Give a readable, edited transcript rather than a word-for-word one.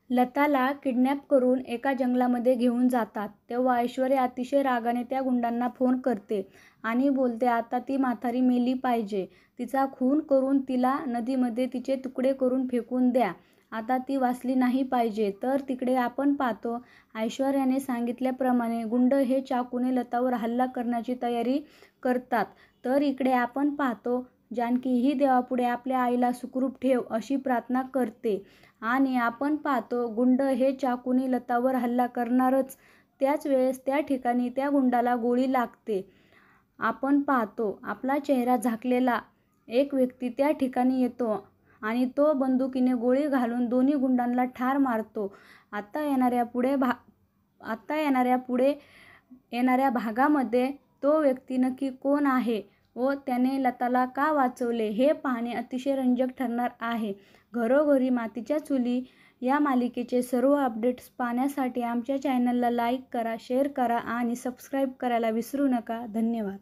लताला kidnap करून एका जंगलामध्ये घेऊन जातात. तेव्हा ऐश्वर्या अतिशय रागाने त्या गुंडांना फोन करते आणि बोलते आता ती म्हातारी मेली पाहिजे. तिचा खून करून तिला नदीमध्ये तिचे तुकडे करून फेकून द्या. आता ती वाचली नाही पाहिजे. तर तिकडे आपण पाहतो ऐश्वर्याने सांगितल्याप्रमाणे गुंड हे चाकूने लतावर हल्ला करण्याची तयारी करतात. तर इकडे आपण पाहतो जानकी ही देवापुढे आपल्या आईला सुखरूप ठेव अशी प्रार्थना करते आणि आपण पाहतो गुंड हे चाकूने लतावर हल्ला करणारच. त्याच वेळेस त्या ठिकाणी त्या गुंडाला गोळी लागते. आपण पाहतो आपला चेहरा झाकलेला एक व्यक्ती त्या ठिकाणी येतो आणि तो बंदुकीने गोळी घालून दोन्ही गुंडांना ठार मारतो. आता येणाऱ्या भागामध्ये तो व्यक्ती नक्की कोण आहे व त्याने लताला का वाचवले हे पाहणे अतिशय रंजक ठरणार आहे. घरोघरी मातीच्या चुली या मालिकेचे सर्व अपडेट्स पाहण्यासाठी आमच्या चॅनलला लाईक करा, शेअर करा आणि सबस्क्राईब करायला विसरू नका. धन्यवाद.